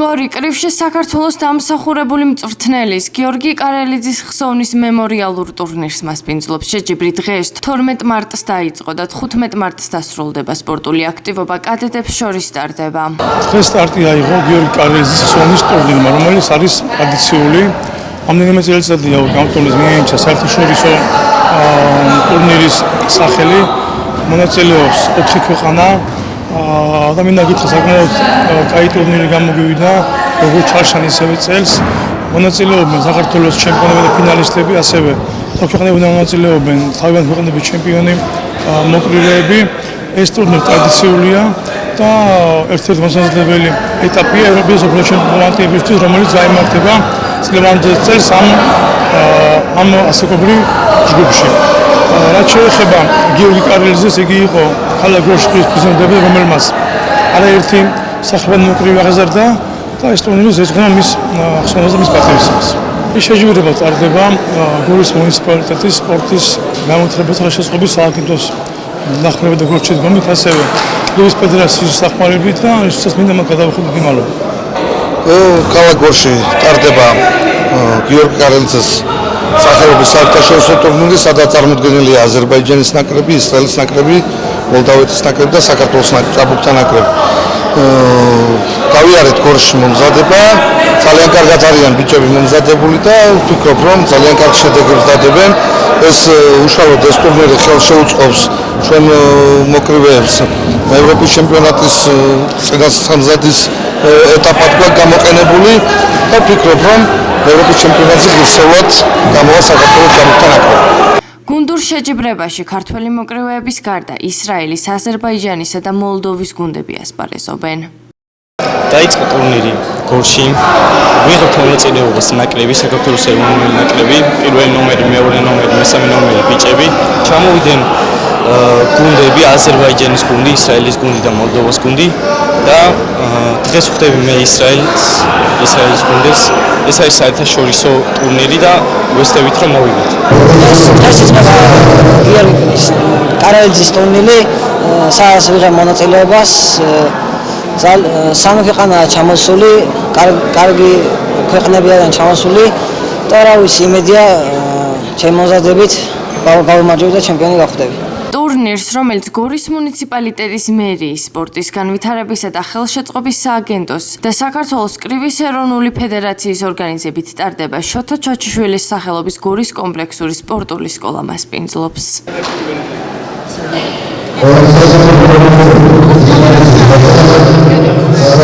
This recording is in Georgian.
გორი კრივში საქართველოს დამსახურებული მწვრთნელის გიორგი კარელიძის ხსოვნის მემორიალურ ტურნირს მასპინძლობს. შეჯიბრი დღეს 12 მარტს დაიწყო და 15 მარტს დასრულდება. სპორტული აქტივობა კადეტებს შორის სტარტდება. დღეს სტარტი აიღო გიორგი კარელიძის ხსოვნის ტურნირმა, რომელიც არის ტრადიციული. Ამდენიმე წელიწადია ამ ტურნირს მიენიჭა საერთაშორისო ტურნირის სახელი. მონაწილეობს 4 ქვეყანა. და მინდა გითხრა საკმაოდ კაი ტურნირი გამოგივიდა, როგორც ჩარშან ისევე წელს. მონაწილეობენ საქართველოს ჩემპიონები და ფინალისტები, ასევე სხვა ქვეყნებიდან მონაწილეობენ თავიანთი ქვეყნების ჩემპიონი, მოკრივეები. ეს ტურნირი ტრადიციულია და ერთ-ერთი მოსაზრდებელი ეტაპია ევროპის მსოფლიო ჩემპიონატებისთვის, რომელიც გაიმართება წლევანდელ წელს ამ ასაკობრივ ჯგუფში. რაც შეეხება გიორგი კარელიძეს, იგი იყო ქალაქ გორშკის პრეზიდენტი, რომელმაც არაერთი სახლებანი მოკრივე აღზარდა და ეს ტურნირი ეძღვნა მის ხსოვნას და მის პატივისცემას. შეჯიბრება ტარდება გორის მუნიციპალიტეტის სპორტის განვითარებასა და შესაძლებლობის სააგენტოს ნახმარებით და გორჩედგომით, ასევე გორის ფედერაციის სახმარებით და ისაც მინდა მათ გადავხადოთ მადლობა. ქალაქ გორში ტარდება გიორგი კარელიძეს სახელობის საერთაშორისო ტურნირი, სადაც წარმოდგენილია აზერბაიჯანის ნაკრები, ისრაელის ნაკრები, მოლდავეთის ნაკრები და საქართველოს ჭაბუკთა ნაკრები. გავიარეთ გორში მომზადება, ძალიან კარგად არიან ბიჭები მომზადებული და ვფიქრობ, რომ ძალიან კარგ შედეგებს დადებენ. ეს უშუალოდ ეს ტურნირი ხელს შეუწყობს ჩვენ მოკრივეებს ევროპის ჩემპიონატის წინასახმზადის ეტაპად გამოყენებული და ვფიქრობ, რომ ევროპის ჩემპიონატზე გასვლად გამოვა საქართველოს ჭაბუკთა ნაკრები. გუნდურ შეჯიბრებაში ქართველი მოკრივეების გარდა ისრაელის, აზერბაიჯანისა და მოლდოვის გუნდები ასპარეზობენ. დაიწყო ტურნირი გორში. ვიღებთ მონაწილეობას ნაკრები, საქართველოს ეროვნული ნაკრები, პირველი ნომერი, მეორე ნომერი, მესამე ნომერი ბიჭები. ჩამოვიდნენ გუნდები, აზერბაიჯანის გუნდი, ისრაელის გუნდი და მოლდოვას გუნდი და დღეს ვხვდები მე ისრაელის გუნდეს. ეს არის საერთაშორისო ტურნირი და ვესწრებით რომ მოვიგეთ. დღეს იწყება გიორგი კარელიძის ტურნირი, სადაც ვიღებ მონაწილეობას. სამი ქვეყანაა ჩამოსული, კარგი ქვეყნებიდან ჩამოსული და რა ვიცი, იმედია ჩემი მომზადებით გავიმარჯვები და ჩემპიონი გავხდები. ტურნირს, რომელიც გორის მუნიციპალიტეტის მერიის, სპორტის განვითარებისა და ხელშეწყობის სააგენტოს და საქართველოს კრივის ეროვნული ფედერაციის ორგანიზებით ტარდება, შოთა ჩაჩიშვილის სახელობის გორის კომპლექსური სპორტული სკოლა მასპინძლობს. Gracias.